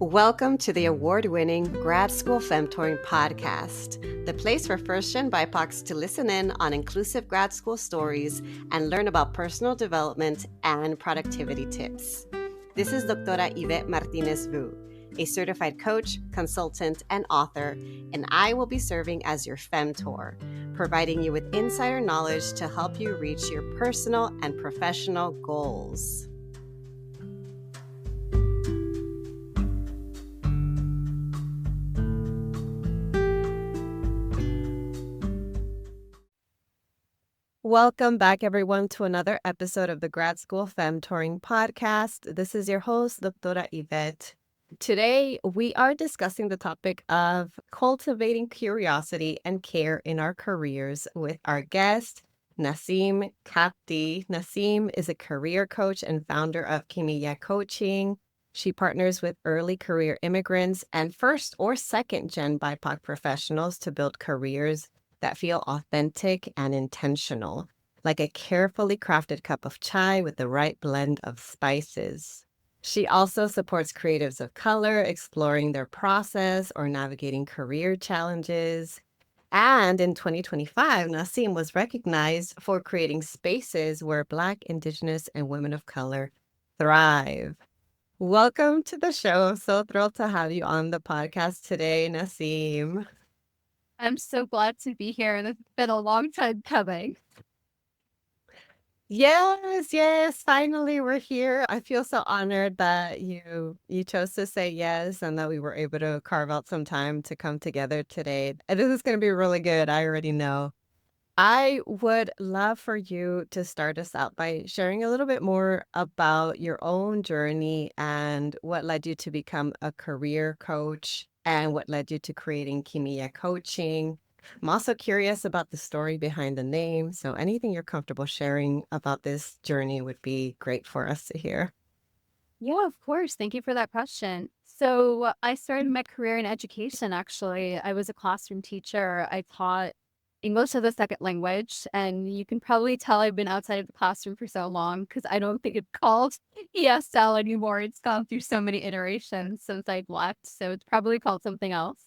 Welcome to the award-winning Grad School Femtoring Podcast, the place for first-gen BIPOCs to listen in on inclusive grad school stories and learn about personal development and productivity tips. This is Doctora Yvette Martinez-Vu, a certified coach, consultant, and author, and I will be serving as your Femtor, providing you with insider knowledge to help you reach your personal and professional goals. Welcome back, everyone, to another episode of the Grad School Femtoring Podcast. This is your host, Doctora Yvette. Today, we are discussing the topic of cultivating curiosity and care in our careers with our guest, Naseem Kapdi. Naseem is a career coach and founder of Kimiya Coaching. She partners with early career immigrants and first or second-gen BIPOC professionals to build careers that feel authentic and intentional, like a carefully crafted cup of chai with the right blend of spices. She also supports creatives of color exploring their process or navigating career challenges. And in 2025, Naseem was recognized for creating spaces where Black, Indigenous, and women of color thrive. Welcome to the show. I'm so thrilled to have you on the podcast today, Naseem. I'm so glad to be here, and it's been a long time coming. Yes, finally we're here. I feel so honored that you chose to say yes and that we were able to carve out some time to come together today. And this is going to be really good. I already know. I would love for you to start us out by sharing a little bit more about your own journey and what led you to become a career coach and what led you to creating Kimiya Coaching. I'm also curious about the story behind the name, so anything you're comfortable sharing about this journey would be great for us to hear. Yeah, of course. Thank you for that question. So I started my career in education, actually. I was a classroom teacher. I taught English as a second language, and you can probably tell I've been outside of the classroom for so long because I don't think it's called ESL anymore. It's gone through so many iterations since I've left, so it's probably called something else.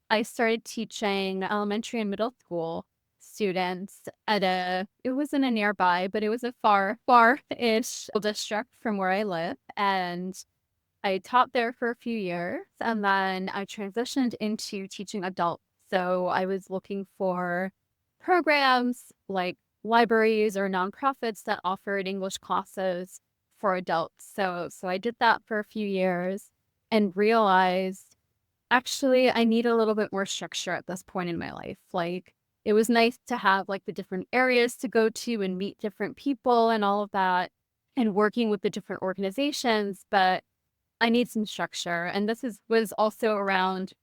I started teaching elementary and middle school students it wasn't a nearby, but it was a far-ish district from where I live. And I taught there for a few years, and then I transitioned into teaching adults. So I was looking for programs like libraries or nonprofits that offered English classes for adults. So I did that for a few years and realized, actually, I need a little bit more structure at this point in my life. Like, it was nice to have like the different areas to go to and meet different people and all of that and working with the different organizations, but I need some structure. And this was also around,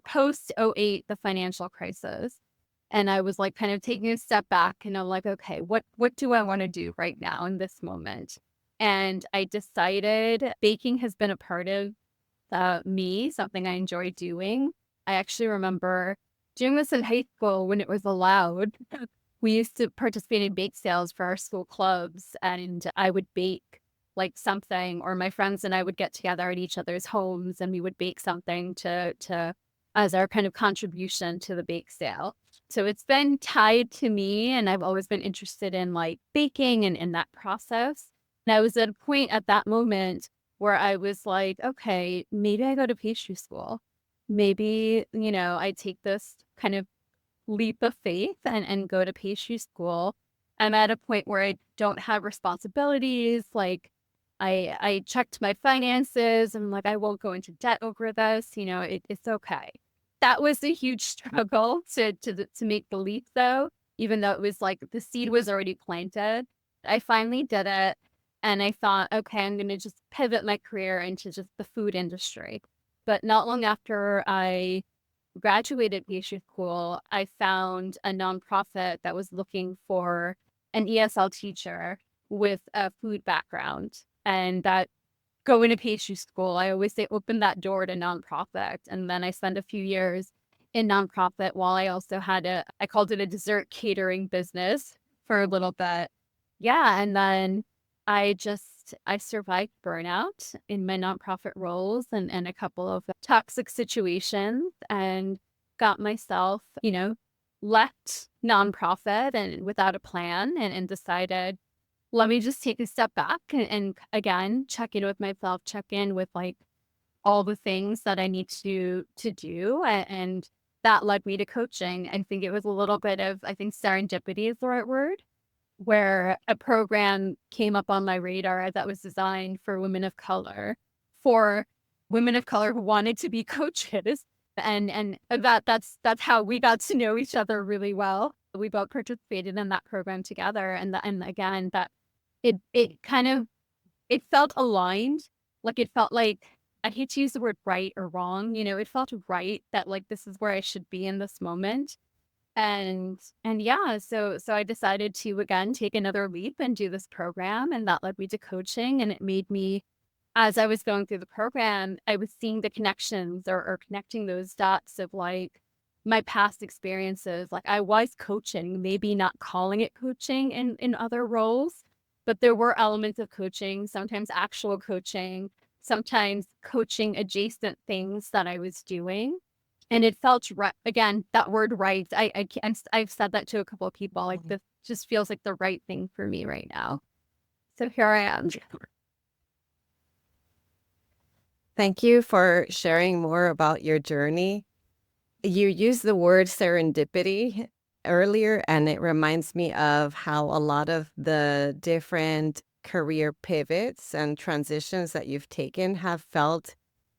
post '08, the financial crisis. And I was like kind of taking a step back and I'm like, okay, what do I want to do right now in this moment? And I decided baking has been a part of me, something I enjoy doing. I actually remember doing this in high school when it was allowed. We used to participate in bake sales for our school clubs, and I would bake like something, or my friends and I would get together at each other's homes and we would bake something to as our kind of contribution to the bake sale. So it's been tied to me, and I've always been interested in like baking and in that process. And I was at a point at that moment where I was like, okay, maybe I go to pastry school. Maybe, I take this kind of leap of faith and go to pastry school. I'm at a point where I don't have responsibilities. Like, I checked my finances. I'm like, I won't go into debt over this. It's okay. That was a huge struggle to make the leap, though, even though it was like the seed was already planted. I finally did it. And I thought, okay, I'm going to just pivot my career into just the food industry. But not long after I graduated pastry school, I found a nonprofit that was looking for an ESL teacher with a food background. And that going to pastry school, I always say open that door to nonprofit. And then I spent a few years in nonprofit while I also had I called it a dessert catering business for a little bit. Yeah. And then I survived burnout in my nonprofit roles and a couple of toxic situations and got myself, left nonprofit and without a plan and decided, let me just take a step back and again, check in with myself, check in with like all the things that I need to do. And that led me to coaching. I think it was a little bit of, I think serendipity is the right word, where a program came up on my radar that was designed for women of color who wanted to be coaches. And that's how we got to know each other really well. We both participated in that program together. And again, that it kind of it felt aligned. Like it felt like I hate to use the word right or wrong, it felt right that like this is where I should be in this moment. And yeah, so I decided to again take another leap and do this program, and that led me to coaching, and it made me, as I was going through the program, I was seeing the connections or connecting those dots of like my past experiences. Like I was coaching, maybe not calling it coaching in other roles, but there were elements of coaching, sometimes actual coaching, sometimes coaching adjacent things that I was doing. And it felt right. Again, that word right. I can't, I've said that to a couple of people. Like this just feels like the right thing for me right now. So here I am. Thank you for sharing more about your journey. You used the word serendipity earlier, and it reminds me of how a lot of the different career pivots and transitions that you've taken have felt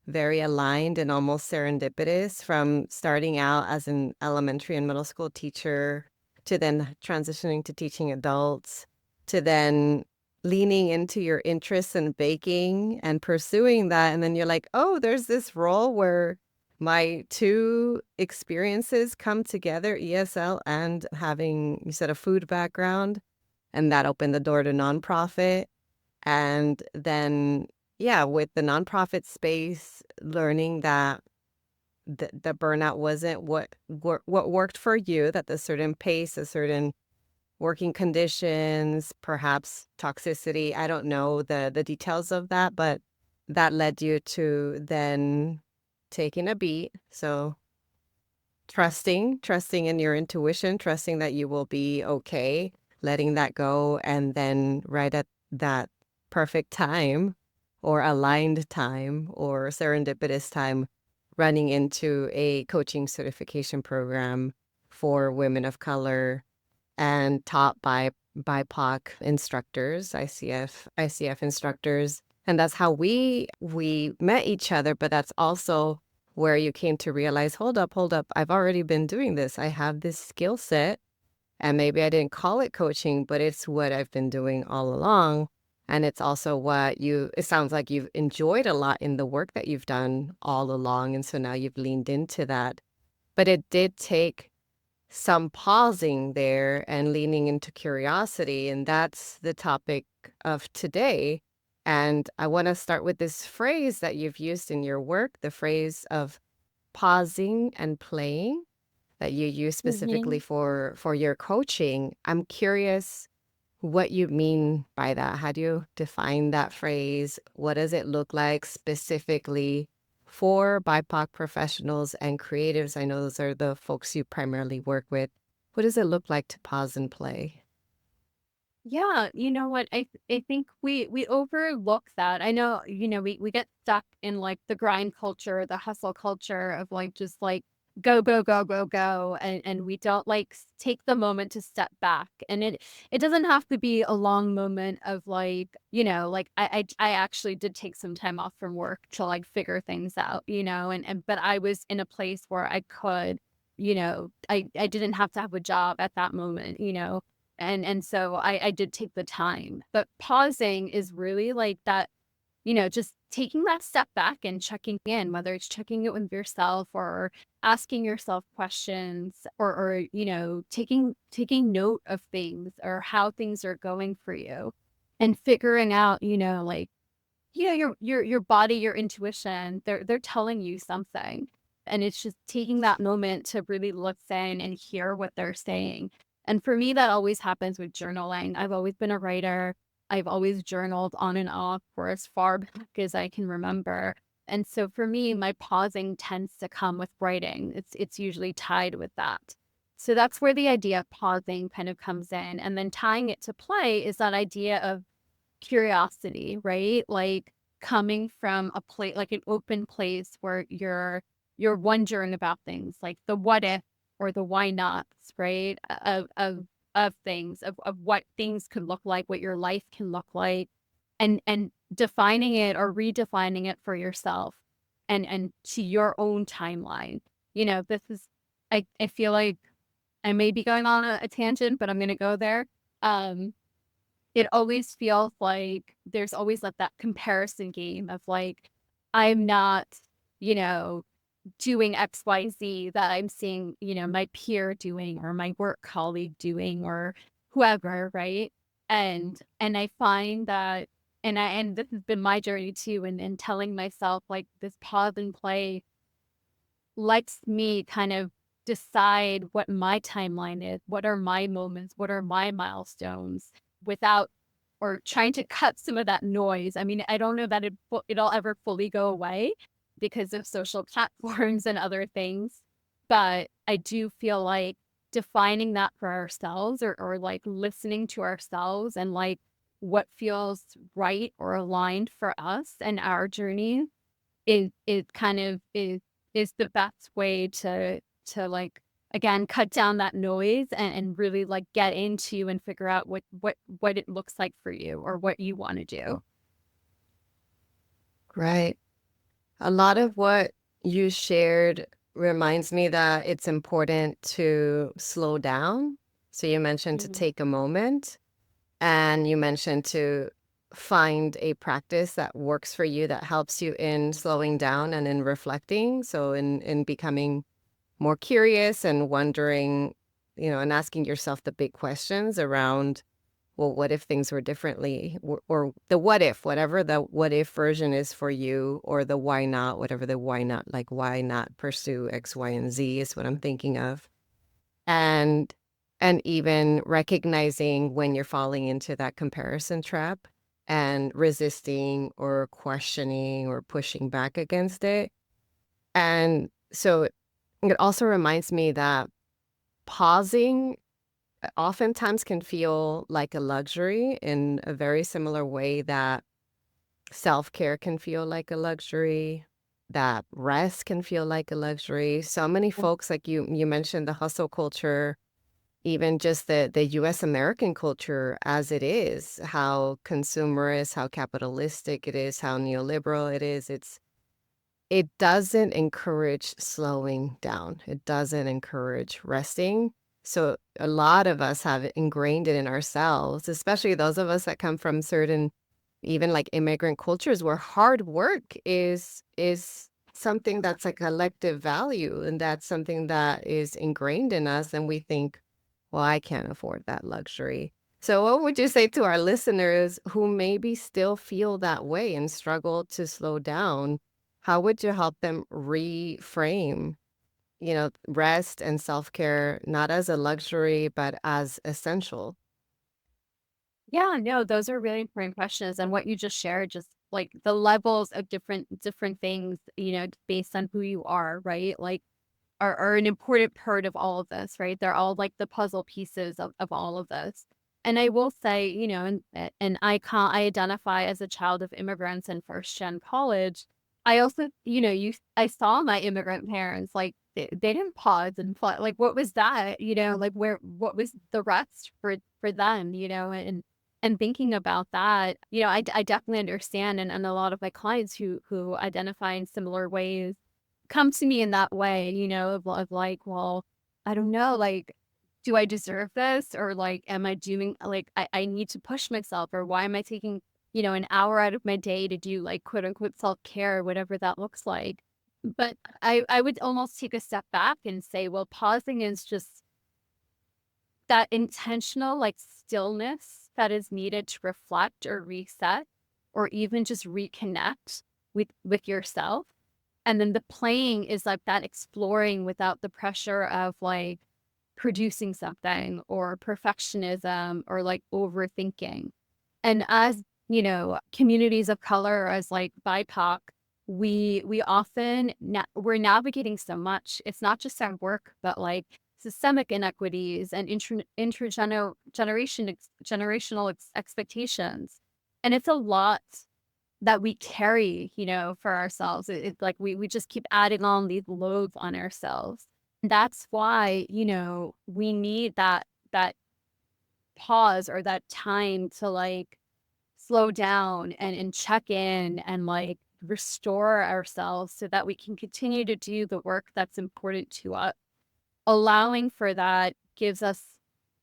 very aligned and almost serendipitous, from starting out as an elementary and middle school teacher to then transitioning to teaching adults to then leaning into your interests in baking and pursuing that. And then you're like, oh, there's this role where my two experiences come together, ESL and having, you said, a food background, and that opened the door to nonprofit. And then, yeah, with the nonprofit space, learning that the burnout wasn't what worked for you, that the certain pace, a certain working conditions, perhaps toxicity, I don't know the details of that, but that led you to then taking a beat. So trusting in your intuition, trusting that you will be okay, letting that go, and then right at that perfect time or aligned time or serendipitous time, running into a coaching certification program for women of color and taught by BIPOC instructors, ICF instructors. And that's how we met each other, but that's also where you came to realize, hold up, I've already been doing this. I have this skill set, and maybe I didn't call it coaching, but it's what I've been doing all along. And it's also it sounds like you've enjoyed a lot in the work that you've done all along. And so now you've leaned into that. But it did take some pausing there and leaning into curiosity. And that's the topic of today. And I want to start with this phrase that you've used in your work, the phrase of pausing and playing, that you use specifically for your coaching. I'm curious what you mean by that. How do you define that phrase? What does it look like specifically for BIPOC professionals and creatives? I know those are the folks you primarily work with. What does it look like to pause and play? Yeah, you know what? I think we overlook that. I know, we get stuck in like the grind culture, the hustle culture of like just like go, go, go, go, go. And we don't like take the moment to step back. And it doesn't have to be a long moment of like, like I actually did take some time off from work to like figure things out, and but I was in a place where I could, I didn't have to have a job at that moment, and so I did take the time. But pausing is really like that, just taking that step back and checking in, whether it's checking it with yourself or asking yourself questions or taking note of things or how things are going for you and figuring out, like, your body, your intuition, they're telling you something. And it's just taking that moment to really listen and hear what they're saying. And for me, that always happens with journaling. I've always been a writer. I've always journaled on and off for as far back as I can remember. And so for me, my pausing tends to come with writing. It's usually tied with that. So that's where the idea of pausing kind of comes in. And then tying it to play is that idea of curiosity, right? Like coming from a place, like an open place where you're wondering about things like the what if or the why nots, right? Of things, of what things could look like, what your life can look like, and defining it or redefining it for yourself and to your own timeline. This is I feel like I may be going on a tangent, but I'm gonna go there. Um, it always feels like there's always like that comparison game of like, I'm not, you know, doing XYZ that I'm seeing, my peer doing or my work colleague doing or whoever, right? And I find that and this has been my journey too, and telling myself like this pause and play lets me kind of decide what my timeline is, what are my moments, what are my milestones without or trying to cut some of that noise. I mean, I don't know that it'll ever fully go away because of social platforms and other things, but I do feel like defining that for ourselves or like listening to ourselves and like what feels right or aligned for us and our journey is kind of is the best way to like again cut down that noise and really like get into and figure out what it looks like for you or what you want to do. Right. A lot of what you shared reminds me that it's important to slow down. So you mentioned to Mhm. take a moment, and you mentioned to find a practice that works for you that helps you in slowing down and in reflecting. So in becoming more curious and wondering, and asking yourself the big questions around, well, what if things were differently? Or the what if, whatever the what if version is for you, or the why not, whatever the why not, like why not pursue X, Y, and Z is what I'm thinking of. And and even recognizing when you're falling into that comparison trap and resisting or questioning or pushing back against it. And so it also reminds me that pausing oftentimes can feel like a luxury in a very similar way that self-care can feel like a luxury, that rest can feel like a luxury. So many folks, like you mentioned the hustle culture, even just the US American culture as it is, how consumerist, how capitalistic it is, how neoliberal it is. It doesn't encourage slowing down. It doesn't encourage resting. So a lot of us have ingrained it in ourselves, especially those of us that come from certain, even like immigrant cultures where hard work is something that's a collective value, and that's something that is ingrained in us, and we think, well, I can't afford that luxury. So what would you say to our listeners who maybe still feel that way and struggle to slow down? How would you help them reframe, rest and self-care not as a luxury, but as essential? Yeah, no, those are really important questions. And what you just shared, just like the levels of different things, based on who you are, right? Like are an important part of all of this, right? They're all like the puzzle pieces of all of this. And I will say, and I identify as a child of immigrants and first gen college. I also, I saw my immigrant parents like they didn't pause and thought like, what was that? Like what was the rest for them? And thinking about that, I definitely understand, and a lot of my clients who identify in similar ways come to me in that way, of like, well, I don't know, like, do I deserve this? Or like, am I doing like I need to push myself, or why am I taking, an hour out of my day to do like quote unquote self-care, whatever that looks like. But I would almost take a step back and say, well, pausing is just that intentional like stillness that is needed to reflect or reset or even just reconnect with yourself. And then the playing is like that exploring without the pressure of like producing something or perfectionism or like overthinking. And as, communities of color, as like BIPOC, we often we're navigating so much. It's not just our work, but like systemic inequities and generational expectations. And it's a lot that we carry, for ourselves. It's like we just keep adding on these loads on ourselves. That's why, we need that pause or that time to like slow down and check in and like restore ourselves so that we can continue to do the work that's important to us. Allowing for that gives us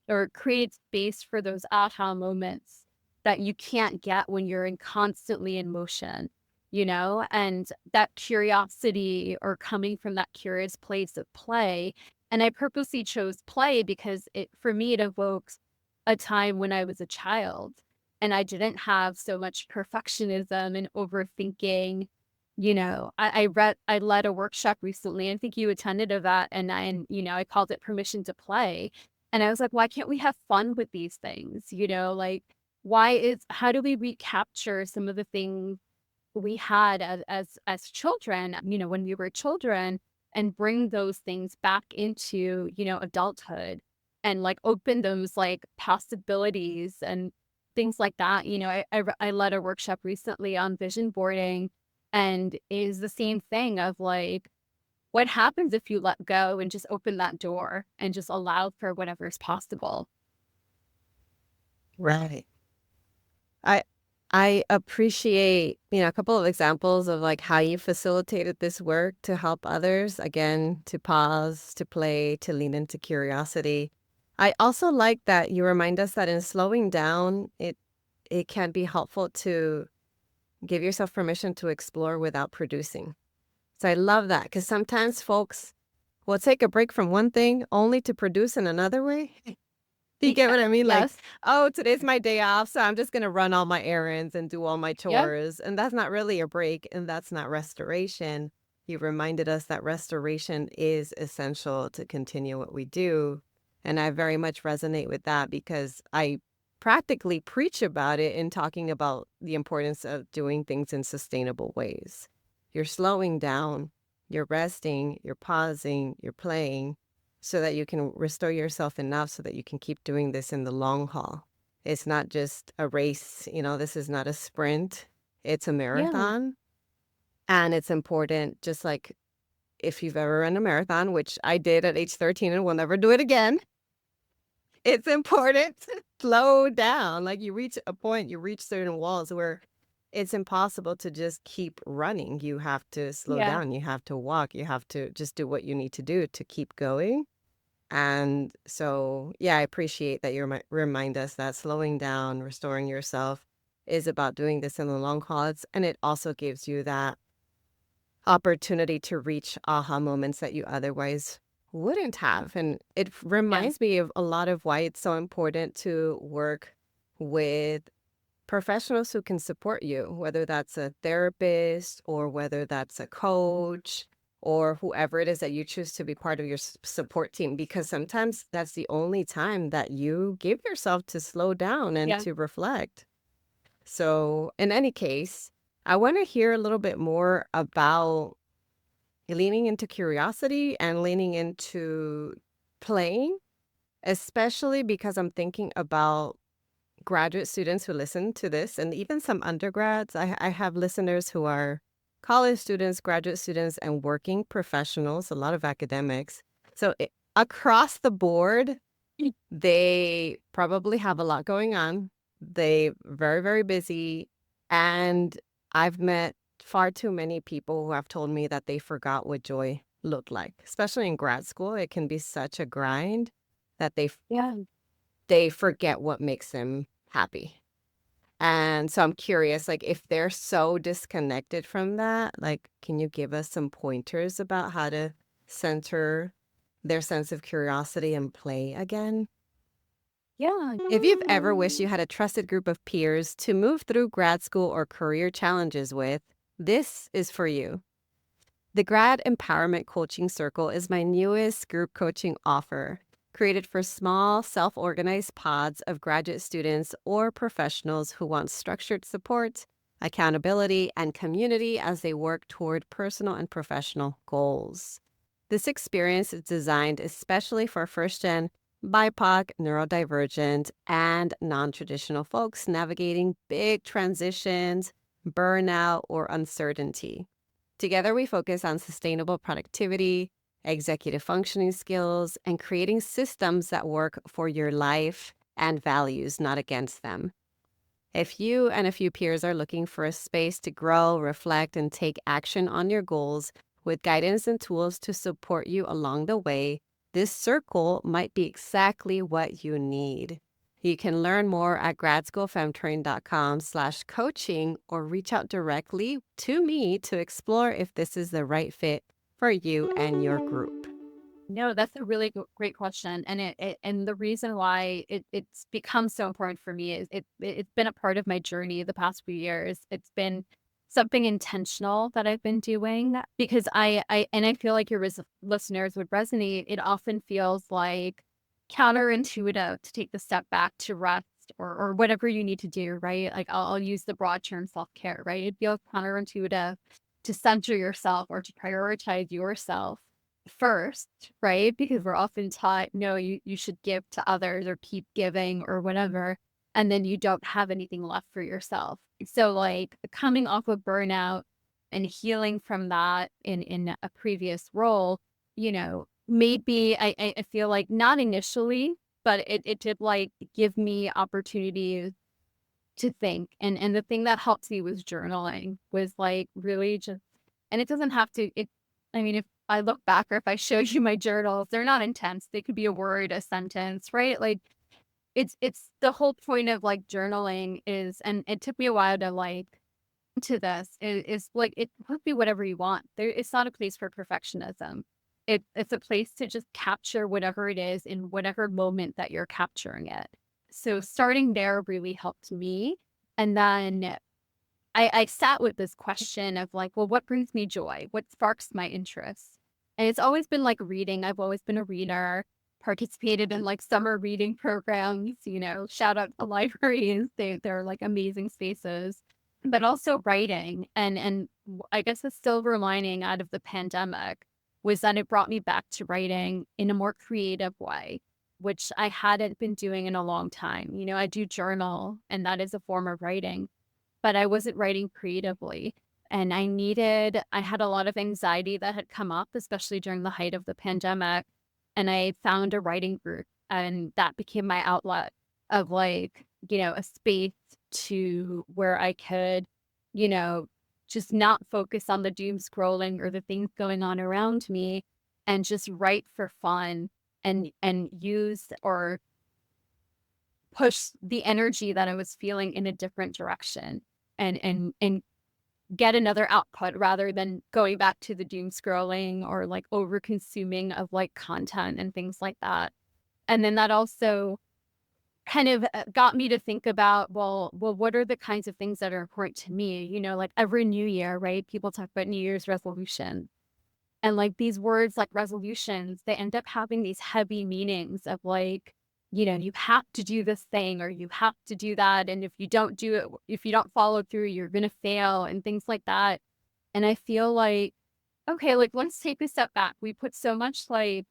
or creates space for those aha moments that you can't get when you're constantly in motion, and that curiosity or coming from that curious place of play. And I purposely chose play because for me, it evokes a time when I was a child and I didn't have so much perfectionism and overthinking. I led a workshop recently. I think you attended of that. And I called it Permission to Play. And I was like, why can't we have fun with these things? Like, how do we recapture some of the things we had as children, when we were children, and bring those things back into, adulthood, and like open those like possibilities and things like that. I led a workshop recently on vision boarding, and it is the same thing of like, what happens if you let go and just open that door and just allow for whatever is possible? Right. I I appreciate, a couple of examples of like how you facilitated this work to help others, again, to pause, to play, to lean into curiosity. I also like that you remind us that in slowing down, it can be helpful to give yourself permission to explore without producing. So I love that because sometimes folks will take a break from one thing only to produce in another way. Do you get Yeah. what I mean? Like, Yes. oh, today's my day off, so I'm just gonna run all my errands and do all my Yep. chores. And that's not really a break, and that's not restoration. You reminded us that restoration is essential to continue what we do. And I very much resonate with that because I practically preach about it in talking about the importance of doing things in sustainable ways. You're slowing down, you're resting, you're pausing, you're playing so that you can restore yourself enough so that you can keep doing this in the long haul. It's not just a race, this is not a sprint, it's a Yeah. marathon. And it's important, just like if you've ever run a marathon, which I did at age 13 and will never do it again, it's important to slow down. Like you reach a point, you reach certain walls where it's impossible to just keep running. You have to slow Yeah. down, you have to walk, you have to just do what you need to do to keep going. And so, yeah, I appreciate that you remind us that slowing down, restoring yourself is about doing this in the long haul. And it also gives you that opportunity to reach aha moments that you otherwise wouldn't have. And it Yeah. reminds me of a lot of why it's so important to work with professionals who can support you, whether that's a therapist or whether that's a coach or whoever it is that you choose to be part of your support team, because sometimes that's the only time that you give yourself to slow down and Yeah. to reflect. So, in any case, I want to hear a little bit more about leaning into curiosity and leaning into playing, especially because I'm thinking about graduate students who listen to this and even some undergrads. I have listeners who are college students, graduate students, and working professionals, a lot of academics. So across the board, they probably have a lot going on. They very, very busy. And I've met far too many people who have told me that they forgot what joy looked like, especially in grad school. It can be such a grind that Yeah. they forget what makes them happy. And so I'm curious, like, if they're so disconnected from that, like, can you give us some pointers about how to center their sense of curiosity and play again? Yeah. If you've ever wished you had a trusted group of peers to move through grad school or career challenges with, this is for you. The Grad Empowerment Coaching Circle is my newest group coaching offer, created for small, self-organized pods of graduate students or professionals who want structured support, accountability, and community as they work toward personal and professional goals. This experience is designed especially for first-gen, BIPOC, neurodivergent, and non-traditional folks navigating big transitions, burnout, or uncertainty. Together, we focus on sustainable productivity, executive functioning skills, and creating systems that work for your life and values, not against them. If you and a few peers are looking for a space to grow, reflect, and take action on your goals with guidance and tools to support you along the way, this circle might be exactly what you need. You can learn more at gradschoolfemtoring.com/coaching or reach out directly to me to explore if this is the right fit for you and your group. No, that's a really great question, and and the reason why it's become so important for me is it's been a part of my journey the past few years. It's been something intentional that I've been doing because I feel like your listeners would resonate. It often feels like counterintuitive to take the step back to rest or whatever you need to do, right? Like I'll use the broad term self-care, right? It feels counterintuitive to center yourself or to prioritize yourself first, right? Because we're often taught, no, you should give to others or keep giving or whatever. And then you don't have anything left for yourself. So like coming off of burnout and healing from that in a previous role, maybe I feel like not initially, but it did like give me opportunities to think. And the thing that helped me was journaling, was like really just, and it doesn't have to, I mean, if I look back or if I show you my journals, they're not intense. They could be a word, a sentence, right? Like it's the whole point of like journaling is, and it took me a while to like to this is like it could be whatever you want. It's not a place for perfectionism. It's a place to just capture whatever it is in whatever moment that you're capturing it. So starting there really helped me. And then I sat with this question of like, well, what brings me joy? What sparks my interest? And it's always been like reading. I've always been a reader, participated in like summer reading programs, shout out to libraries. They're like amazing spaces, but also writing. And I guess the silver lining out of the pandemic was that it brought me back to writing in a more creative way, which I hadn't been doing in a long time. I do journal, and that is a form of writing, but I wasn't writing creatively. And I had a lot of anxiety that had come up, especially during the height of the pandemic. And I found a writing group, and that became my outlet of like, a space to where I could, just not focus on the doom scrolling or the things going on around me and just write for fun and use or push the energy that I was feeling in a different direction and get another output rather than going back to the doom scrolling or like over consuming of like content and things like that. And then that also kind of got me to think about, well, what are the kinds of things that are important to me? Like every new year, right? People talk about New Year's resolution. And like these words like resolutions, they end up having these heavy meanings of like, you have to do this thing or you have to do that. And if you don't do it, if you don't follow through, you're going to fail and things like that. And I feel like, okay, like let's take a step back. We put so much like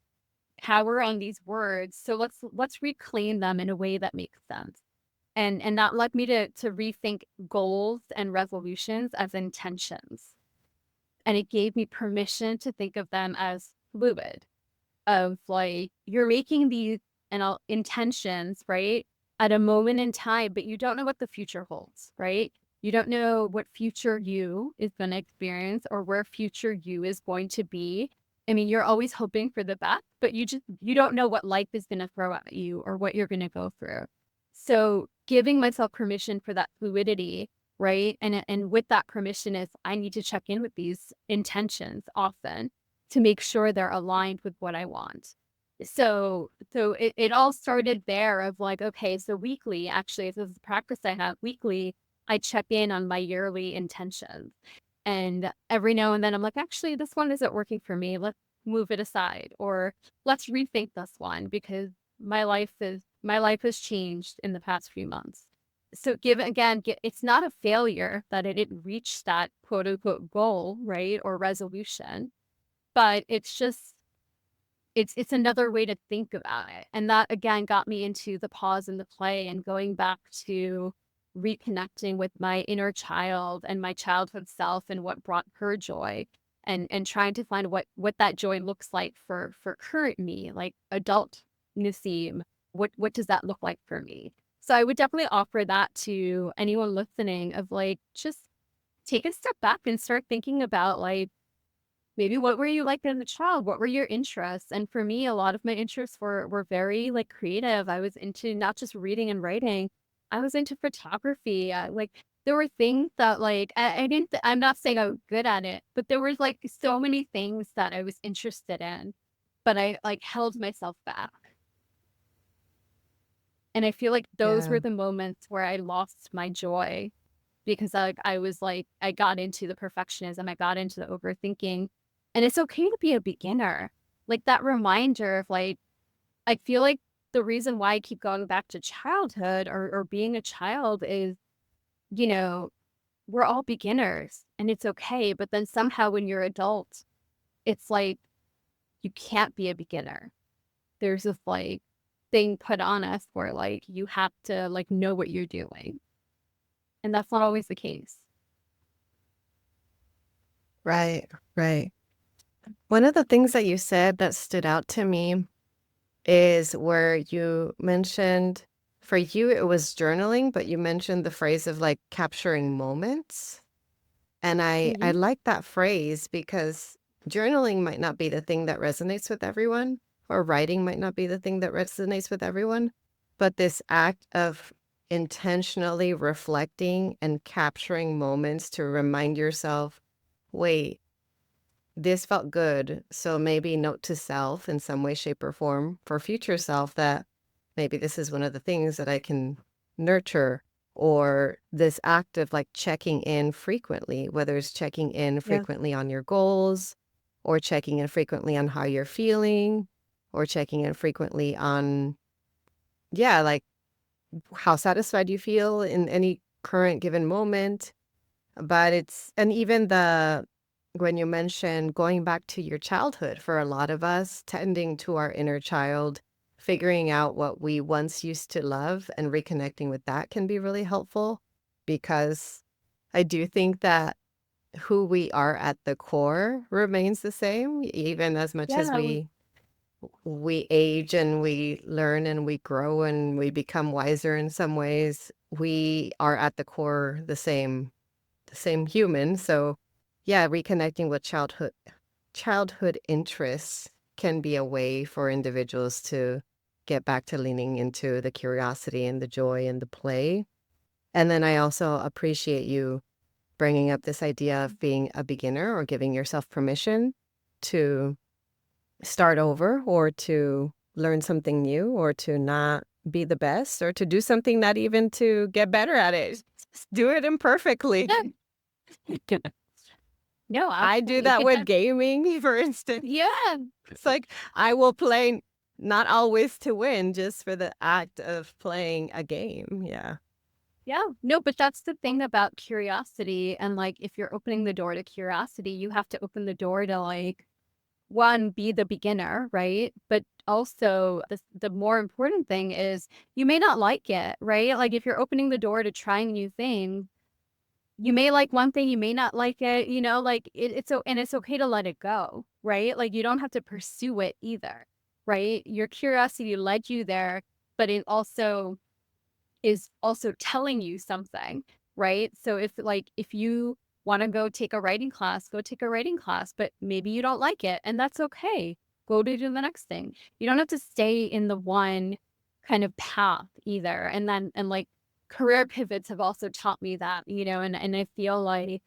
power on these words. So let's reclaim them in a way that makes sense. And that led me to rethink goals and resolutions as intentions. And it gave me permission to think of them as fluid, of like, you're making these intentions, right? At a moment in time, but you don't know what the future holds, right? You don't know what future you is going to experience or where future you is going to be. I mean, you're always hoping for the best, but you don't know what life is going to throw at you or what you're going to go through. So giving myself permission for that fluidity, right? And with that permission is I need to check in with these intentions often to make sure they're aligned with what I want. So it all started there of like, okay, so weekly, actually, this is a practice I have weekly, I check in on my yearly intentions. And every now and then I'm like, actually, this one isn't working for me. Let's move it aside, or let's rethink this one because my life has changed in the past few months. So it's not a failure that it didn't reach that quote unquote goal, right? Or resolution, but it's another way to think about it. And that again got me into the pause and the play and going back to reconnecting with my inner child and my childhood self and what brought her joy, and trying to find what that joy looks like for current me, like adult Naseem. What does that look like for me? So I would definitely offer that to anyone listening, of like, just take a step back and start thinking about, like, maybe what were you like as a child? What were your interests? And for me, a lot of my interests were very like creative. I was into not just reading and writing. I was into photography. Like, there were things that, like, I didn't. I'm not saying I was good at it, but there was like so many things that I was interested in, but I like held myself back. And I feel like those Yeah. were the moments where I lost my joy, because I was like, I got into the perfectionism, I got into the overthinking. And it's okay to be a beginner. Like, that reminder of, like, I feel like the reason why I keep going back to childhood, or being a child, is, you know, we're all beginners and it's okay. But then somehow when you're adult, it's like you can't be a beginner. There's this like thing put on us where like you have to like know what you're doing. And that's not always the case. Right, right. One of the things that you said that stood out to me is where you mentioned, for you, it was journaling, but you mentioned the phrase of like capturing moments. And I Hmm. like that phrase because journaling might not be the thing that resonates with everyone, or writing might not be the thing that resonates with everyone, but this act of intentionally reflecting and capturing moments to remind yourself, wait, this felt good. So maybe note to self in some way, shape, or form for future self that maybe this is one of the things that I can nurture, or this act of like checking in frequently, whether it's checking in Yeah. frequently on your goals, or checking in frequently on how you're feeling, or checking in frequently on, yeah, like how satisfied you feel in any current given moment. But and even when you mention going back to your childhood, for a lot of us, tending to our inner child, figuring out what we once used to love and reconnecting with that can be really helpful, because I do think that who we are at the core remains the same, even as much as Yeah. we age and we learn and we grow and we become wiser in some ways. We are at the core the same human. So yeah, reconnecting with childhood interests can be a way for individuals to get back to leaning into the curiosity and the joy and the play. And then I also appreciate you bringing up this idea of being a beginner, or giving yourself permission to start over, or to learn something new, or to not be the best, or to do something, not even to get better at it. Just do it imperfectly. Yeah. No, I do absolutely. that with gaming, for instance. Yeah. It's like I will play not always to win, just for the act of playing a game. Yeah. Yeah. No, but that's the thing about curiosity. And like, if you're opening the door to curiosity, you have to open the door to, like, one, be the beginner, right? But also, the more important thing is, you may not like it, right? Like, if you're opening the door to trying new things, you may like one thing, you may not like it, like, and it's okay to let it go, right? Like, you don't have to pursue it either, right? Your curiosity led you there, but it also is also telling you something, right? So if you want to go take a writing class, go take a writing class, but maybe you don't like it, and that's okay. Go to do the next thing. You don't have to stay in the one kind of path either. And like, career pivots have also taught me that, and I feel like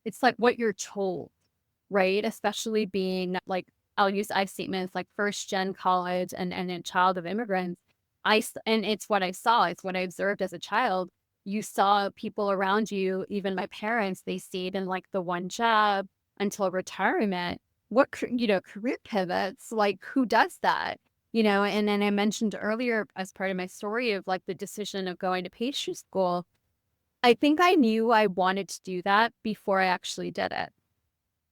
it's like what you're told, right? Especially being like, I'll use I statements like first gen college and a child of immigrants. And it's what I saw, it's what I observed as a child. you saw people around you, even my parents, they stayed in like the one job until retirement. What, career pivots, like who does that? And then I mentioned earlier as part of my story of like the decision of going to pastry school. I think I knew I wanted to do that before I actually did it.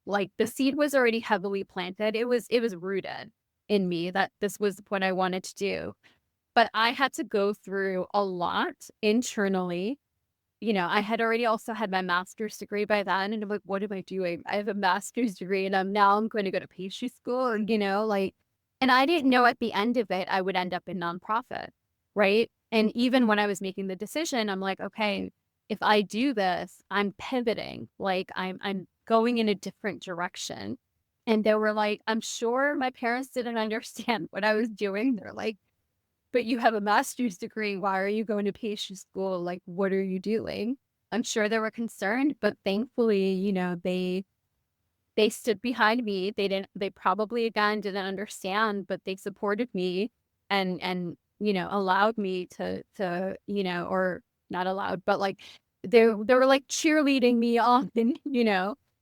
Like the seed was already heavily planted. It was rooted in me that this was what I wanted to do. But I had to go through a lot internally. I had already also had my master's degree by then. And I'm like, what am I doing? I have a master's degree and I'm going to go to pastry school, and I didn't know at the end of it, I would end up in nonprofit. Right. And even when I was making the decision, I'm like, okay, if I do this, I'm pivoting. Like I'm going in a different direction. And they were like, I'm sure my parents didn't understand what I was doing. They're like, but you have a master's degree. Why are you going to pastry school? Like, what are you doing? I'm sure they were concerned, but thankfully, they stood behind me. They probably again didn't understand, but they supported me and allowed me to, or not allowed, but like they were like cheerleading me on,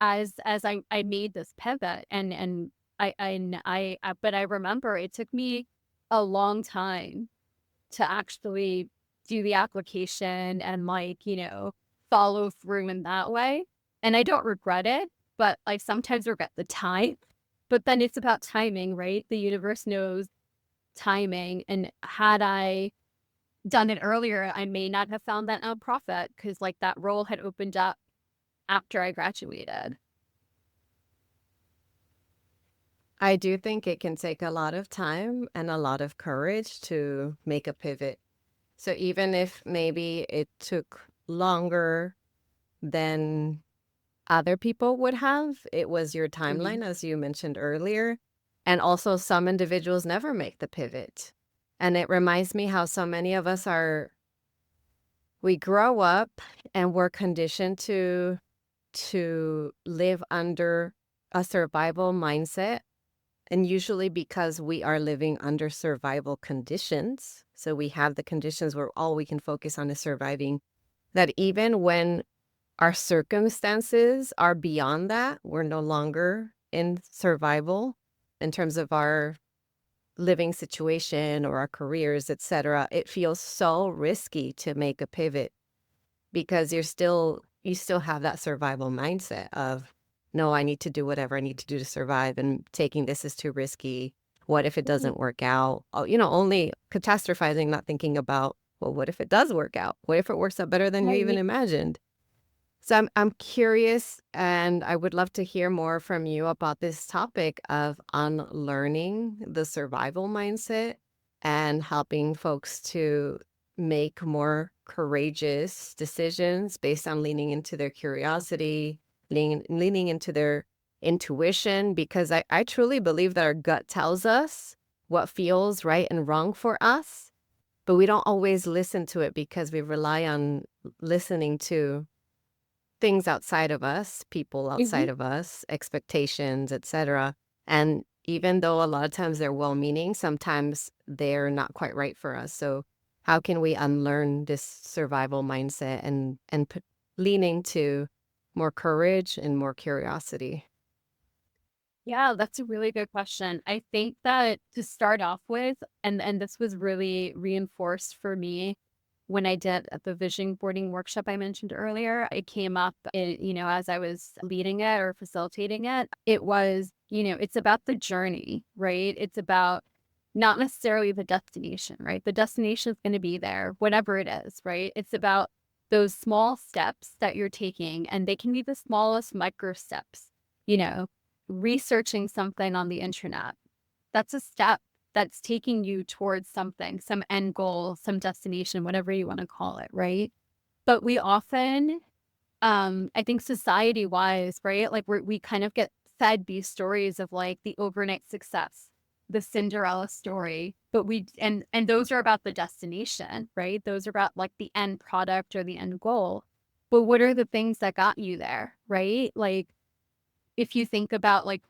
as I made this pivot and but I remember it took me a long time to actually do the application and like, follow through in that way. And I don't regret it, but I sometimes regret the time. But then it's about timing, right? The universe knows timing. And had I done it earlier, I may not have found that nonprofit because like that role had opened up after I graduated. I do think it can take a lot of time and a lot of courage to make a pivot. So even if maybe it took longer than other people would have, it was your Mhm. timeline, as you mentioned earlier. And also, some individuals never make the pivot. And it reminds me how so many of us we grow up and we're conditioned to live under a survival mindset. And usually because we are living under survival conditions. So we have the conditions where all we can focus on is surviving. That even when our circumstances are beyond that, we're no longer in survival in terms of our living situation or our careers, etc. It feels so risky to make a pivot because you still have that survival mindset of, no, I need to do whatever I need to do to survive, and taking this is too risky. What if it doesn't work out? Oh, only catastrophizing, not thinking about, well, what if it does work out? What if it works out better than you even Right. imagined? So I'm curious, and I would love to hear more from you about this topic of unlearning the survival mindset and helping folks to make more courageous decisions based on leaning into their curiosity, leaning into their intuition, because I truly believe that our gut tells us what feels right and wrong for us, but we don't always listen to it because we rely on listening to things outside of us, people Mhm. outside of us, expectations, etc. And even though a lot of times they're well-meaning, sometimes they're not quite right for us. So how can we unlearn this survival mindset and leaning to more courage and more curiosity? Yeah, that's a really good question. I think that to start off with, and this was really reinforced for me when I did at the vision boarding workshop I mentioned earlier. It came up, as I was leading it or facilitating it. It was, it's about the journey, right? It's about not necessarily the destination, right? The destination is going to be there, whatever it is, right? It's about those small steps that you're taking, and they can be the smallest micro steps, you know researching something on the internet. That's a step that's taking you towards something, some end goal, some destination, whatever you want to call it, right? But we often, I think society wise, right? Like we kind of get fed these stories of like the overnight success, the Cinderella story, but and those are about the destination, right? Those are about like the end product or the end goal. But what are the things that got you there, right? Like if you think about like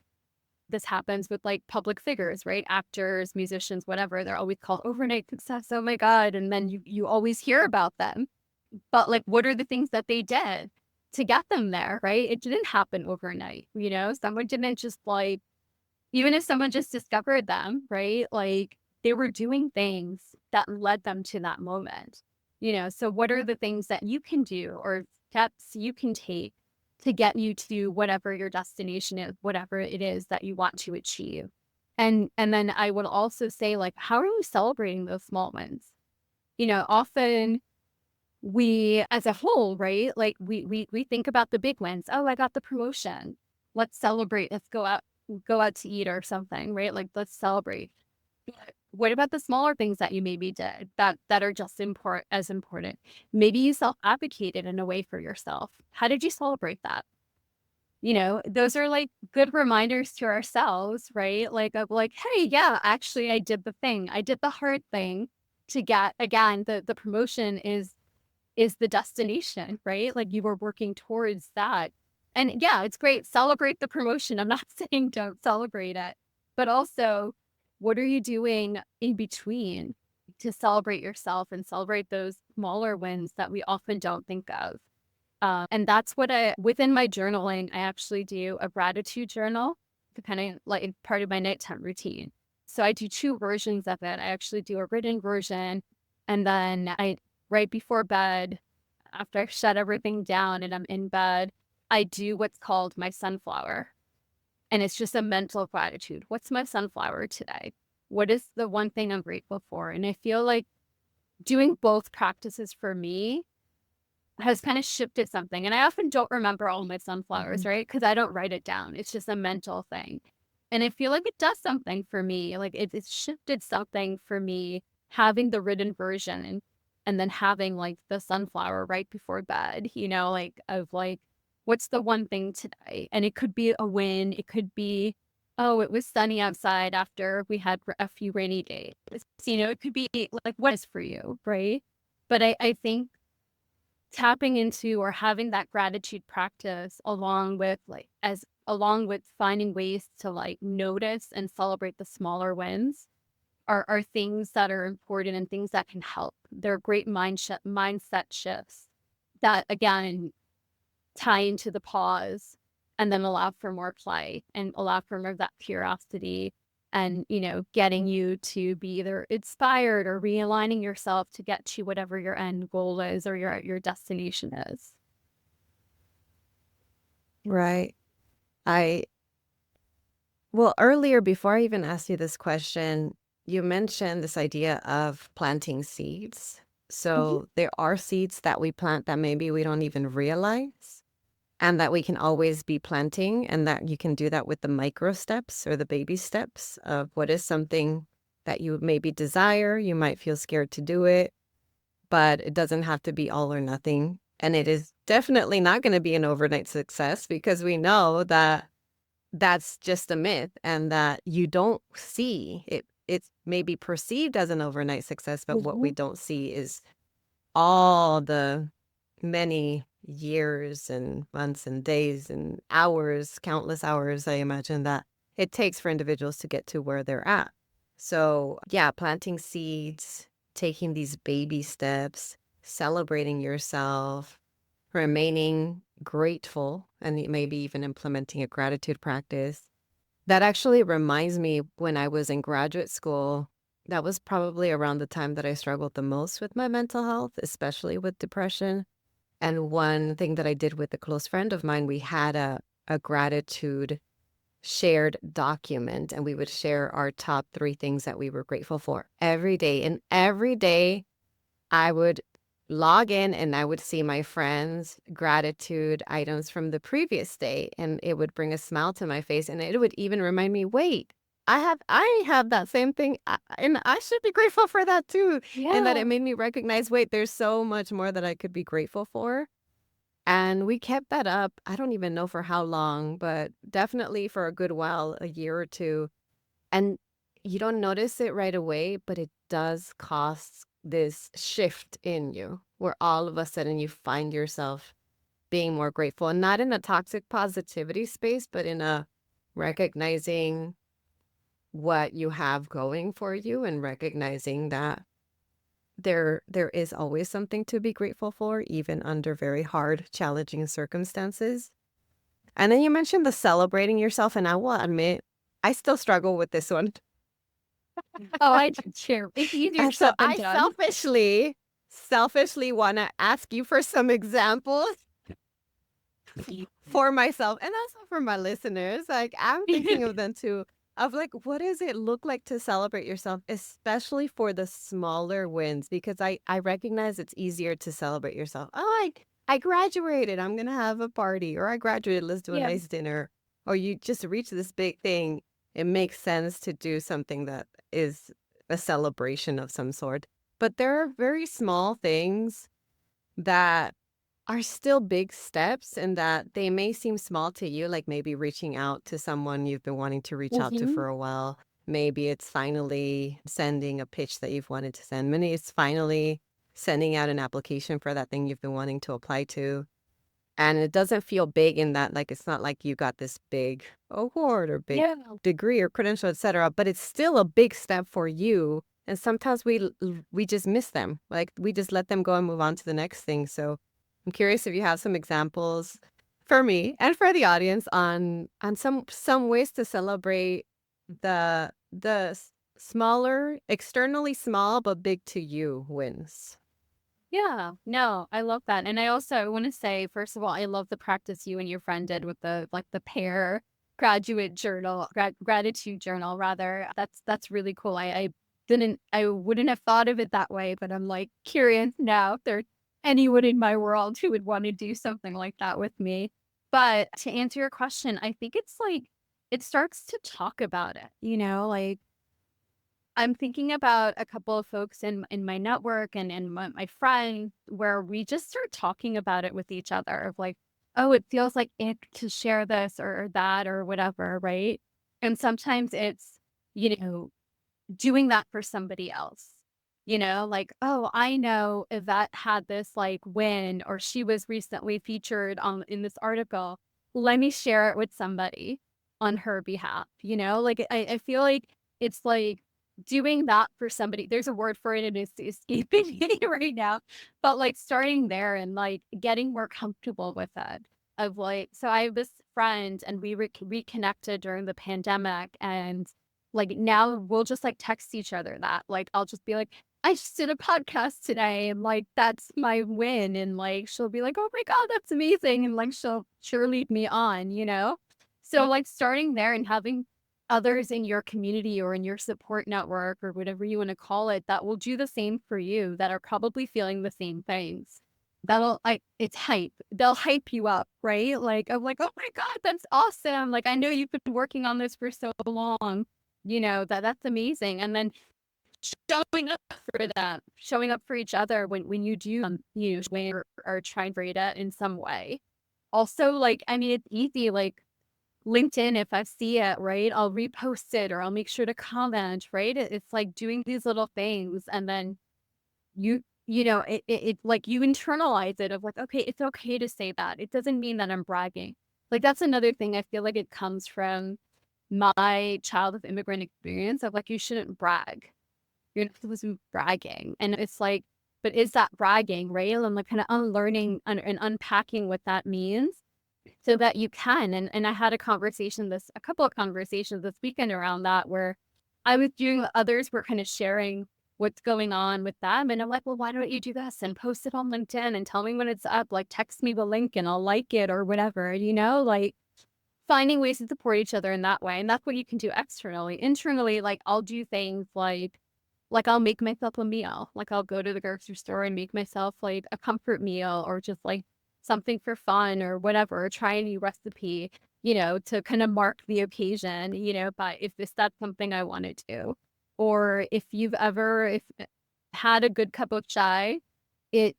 this happens with like public figures, right? Actors, musicians, whatever, they're always called overnight success. Oh my God. And then you always hear about them, But like, what are the things that they did to get them there, right? It didn't happen overnight, someone didn't just like, even if someone just discovered them, right? Like they were doing things that led them to that moment, So what are the things that you can do or steps you can take to get you to whatever your destination is, whatever it is that you want to achieve? And then I would also say, like, how are you celebrating those small wins? Often we as a whole, right? Like we think about the big wins. Oh, I got the promotion. Let's celebrate. Let's go out to eat or something, right? Like let's celebrate. But what about the smaller things that you maybe did that are just as important? Maybe you self-advocated in a way for yourself. How did you celebrate that? Those are like good reminders to ourselves, right? Like of like, hey, yeah, actually I did the thing. I did the hard thing to get again, the promotion is the destination, right? Like you were working towards that. And yeah, it's great. Celebrate the promotion. I'm not saying don't celebrate it, but also what are you doing in between to celebrate yourself and celebrate those smaller wins that we often don't think of? And that's what within my journaling, I actually do a gratitude journal, depending like part of my nighttime routine. So I do two versions of it. I actually do a written version, and then right before bed, after I shut everything down and I'm in bed, I do what's called my sunflower. And it's just a mental gratitude. What's my sunflower today? What is the one thing I'm grateful for? And I feel like doing both practices for me has kind of shifted something. And I often don't remember all my sunflowers, right? Because I don't write it down. It's just a mental thing. And I feel like it does something for me. Like it's shifted something for me having the written version and then having like the sunflower right before bed, like of like, what's the one thing today? And it could be a win. It could be, oh, it was sunny outside after we had a few rainy days. It could be like, what is for you, right? But I think tapping into or having that gratitude practice along with finding ways to like notice and celebrate the smaller wins are things that are important and things that can help. They're great mindset shifts that again tie into the pause and then allow for more play and allow for more of that curiosity and getting you to be either inspired or realigning yourself to get to whatever your end goal is or your destination is. Right. I, well, earlier, before I even asked you this question, you mentioned this idea of planting seeds. Mhm. So there are seeds that we plant that maybe we don't even realize, and that we can always be planting, and that you can do that with the micro steps or the baby steps of what is something that you maybe desire. You might feel scared to do it, but it doesn't have to be all or nothing. And it is definitely not going to be an overnight success, because we know that that's just a myth, and that you don't see it. It's maybe perceived as an overnight success, but what we Mhm. don't see is all the many years and months and days and hours, countless hours, I imagine, that it takes for individuals to get to where they're at. So, yeah, planting seeds, taking these baby steps, celebrating yourself, remaining grateful, and maybe even implementing a gratitude practice. That actually reminds me, when I was in graduate school, that was probably around the time that I struggled the most with my mental health, especially with depression. And one thing that I did with a close friend of mine, we had a gratitude shared document, and we would share our top 3 things that we were grateful for every day. And every day I would log in and I would see my friends' gratitude items from the previous day, and it would bring a smile to my face, and it would even remind me, wait, I have that same thing, and I should be grateful for that too. And that Yeah. it made me recognize, wait, there's so much more that I could be grateful for. And we kept that up. I don't even know for how long, but definitely for a good while, a year or two. And you don't notice it right away, but it does cause this shift in you, where all of a sudden you find yourself being more grateful, and not in a toxic positivity space, but in a recognizing what you have going for you, and recognizing that there is always something to be grateful for, even under very hard, challenging circumstances. And then you mentioned the celebrating yourself, and I will admit, I still struggle with this one. Oh, I do too. It's easier And so said than I done. selfishly want to ask you for some examples for myself and also for my listeners. Like, I'm thinking of them too, of like, what does it look like to celebrate yourself, especially for the smaller wins? Because I recognize it's easier to celebrate yourself. Oh, I graduated. I'm going to have a party. Or I graduated. Let's do a Yeah. nice dinner. Or you just reach this big thing. It makes sense to do something that is a celebration of some sort. But there are very small things that are still big steps, and that they may seem small to you, like maybe reaching out to someone you've been wanting to reach out to Mhm. for a while. Maybe it's finally sending a pitch that you've wanted to send. Maybe it's finally sending out an application for that thing you've been wanting to apply to. And it doesn't feel big in that, like, it's not like you got this big award or big Yeah. degree or credential, etc. But it's still a big step for you. And sometimes we just miss them. Like, we just let them go and move on to the next thing. So I'm curious if you have some examples for me and for the audience on some ways to celebrate the smaller, externally small but big to you wins. Yeah, no, I love that. And I also want to say, first of all, I love the practice you and your friend did with the pair graduate journal, gratitude journal rather. That's really cool. I wouldn't have thought of it that way, but I'm like curious now if there's anyone in my world who would want to do something like that with me. But to answer your question, I think it's like it starts to talk about it, like I'm thinking about a couple of folks in my network and my friends where we just start talking about it with each other of like, oh, it feels like ick to share this or that or whatever, right? And sometimes it's, you know, doing that for somebody else. Like, oh, I know Yvette had this like win or she was recently featured on in this article. Let me share it with somebody on her behalf, Like I feel like it's like doing that for somebody. There's a word for it and it's escaping me right now. But like starting there and like getting more comfortable with it. Of like, so I have this friend and we reconnected during the pandemic and like now we'll just like text each other that. Like I'll just be like, I just did a podcast today and like that's my win. And like she'll be like, oh my God, that's amazing. And like she'll cheerlead me on. So like starting there and having others in your community or in your support network or whatever you want to call it that will do the same for you that are probably feeling the same things. It's hype. They'll hype you up, right? Like I'm like, oh my God, that's awesome. Like I know you've been working on this for so long that's amazing. And then showing up for that, showing up for each other when you do, when or try and rate it in some way. Also, like, I mean, it's easy, like LinkedIn, if I see it, right, I'll repost it or I'll make sure to comment, right? It's like doing these little things and then it like you internalize it of like, okay, it's okay to say that. It doesn't mean that I'm bragging. Like that's another thing I feel like it comes from my child of immigrant experience of like, you shouldn't brag. You're not supposed to be bragging. And it's like, but is that bragging, right? And like kind of unlearning and unpacking what that means so that you can. And I had a couple of conversations this weekend around that where I was doing others were kind of sharing what's going on with them. And I'm like, well, why don't you do this and post it on LinkedIn and tell me when it's up? Like text me the link and I'll like it or whatever, like finding ways to support each other in that way. And that's what you can do externally. Internally, like I'll do things like I'll make myself a meal. Like I'll go to the grocery store and make myself like a comfort meal or just like something for fun or whatever, or try a new recipe, to kind of mark the occasion, but if that's something I want to do. Or if you've ever if had a good cup of chai, it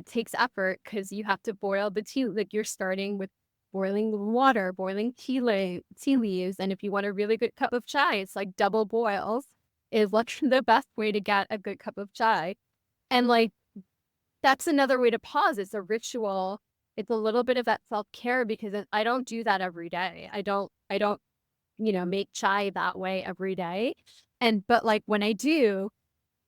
takes effort because you have to boil the tea. Like you're starting with boiling water, boiling tea leaves. And if you want a really good cup of chai, it's like double boils is like the best way to get a good cup of chai. And like that's another way to pause. It's a ritual. It's a little bit of that self-care because I don't do that every day. I don't make chai that way every day. But like when I do,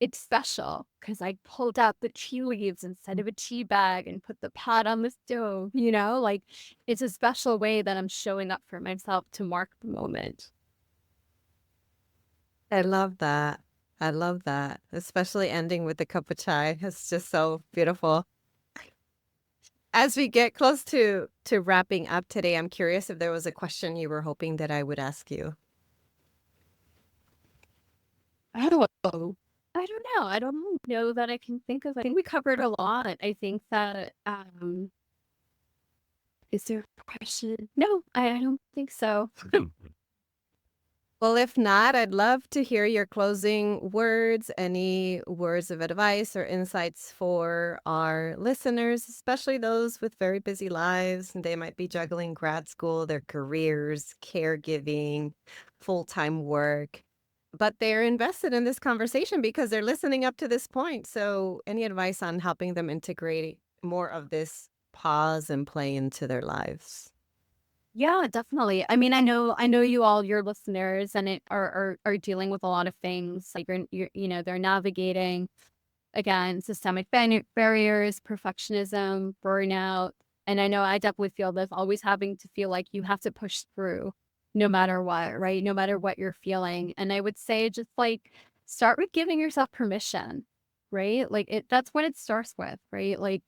it's special because I pulled out the tea leaves instead of a tea bag and put the pot on the stove, like it's a special way that I'm showing up for myself to mark the moment. I love that. I love that, especially ending with the cup of chai. It's just so beautiful. As we get close to wrapping up today, I'm curious if there was a question you were hoping that I would ask you. I don't know. I don't know. I don't know that I can think of. I think we covered a lot. I think that is there a question? No, I don't think so. Well, if not, I'd love to hear your closing words, any words of advice or insights for our listeners, especially those with very busy lives. And they might be juggling grad school, their careers, caregiving, full-time work, but they're invested in this conversation because they're listening up to this point. So any advice on helping them integrate more of this pause and play into their lives? Yeah, definitely. I mean, I know you all, your listeners, and it are dealing with a lot of things. Like they're navigating again systemic barriers, perfectionism, burnout, and I know I definitely feel this. Always having to feel like you have to push through, no matter what, right? No matter what you're feeling. And I would say just like start with giving yourself permission, right? Like that's what it starts with, right? Like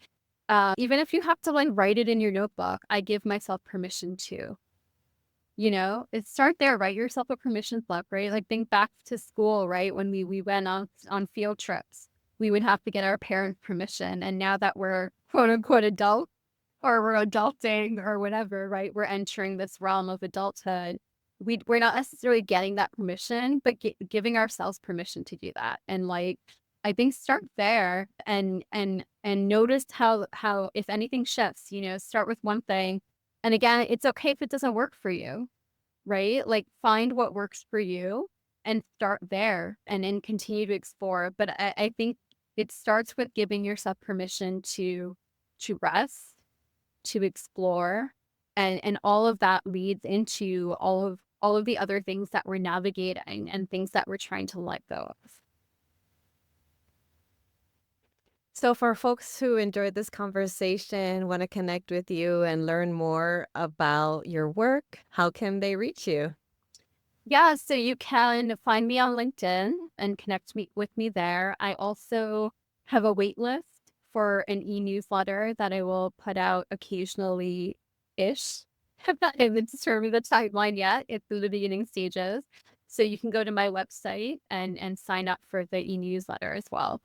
even if you have to like write it in your notebook, I give myself permission to, it start there, write yourself a permission slip, right? Like think back to school, right? When we went on field trips, we would have to get our parents' permission. And now that we're quote unquote adult or we're adulting or whatever, right? We're entering this realm of adulthood. We're not necessarily getting that permission, but giving ourselves permission to do that. And like, I think start there and notice how if anything shifts, start with one thing. And again, it's okay if it doesn't work for you, right? Like find what works for you and start there and then continue to explore. But I think it starts with giving yourself permission to rest, to explore, and all of that leads into all of the other things that we're navigating and things that we're trying to let go of. So for folks who enjoyed this conversation, want to connect with you and learn more about your work, how can they reach you? Yeah, so you can find me on LinkedIn and connect with me there. I also have a wait list for an e-newsletter that I will put out occasionally-ish. I've not even determined the timeline yet. It's in the beginning stages. So you can go to my website and sign up for the e-newsletter as well.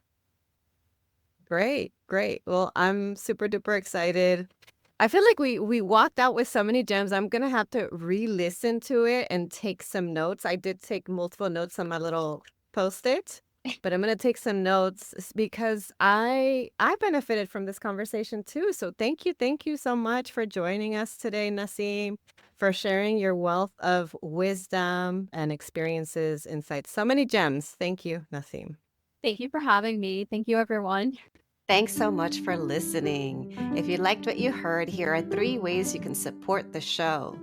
Great, great. Well, I'm super duper excited. I feel like we walked out with so many gems. I'm gonna have to re-listen to it and take some notes. I did take multiple notes on my little Post-it, but I'm gonna take some notes because I benefited from this conversation too. So thank you so much for joining us today, Naseem, for sharing your wealth of wisdom and experiences, insights. So many gems. Thank you, Naseem. Thank you for having me. Thank you, everyone. Thanks so much for listening. If you liked what you heard, here are 3 ways you can support the show.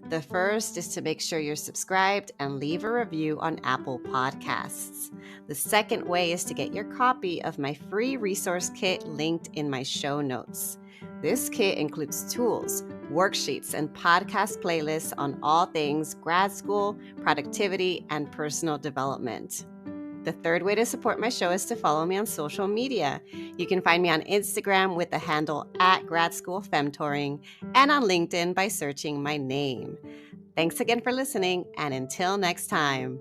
The first is to make sure you're subscribed and leave a review on Apple Podcasts. The second way is to get your copy of my free resource kit linked in my show notes. This kit includes tools, worksheets, and podcast playlists on all things grad school, productivity, and personal development. The third way to support my show is to follow me on social media. You can find me on Instagram with the handle @Grad School Femtoring and on LinkedIn by searching my name. Thanks again for listening, and until next time.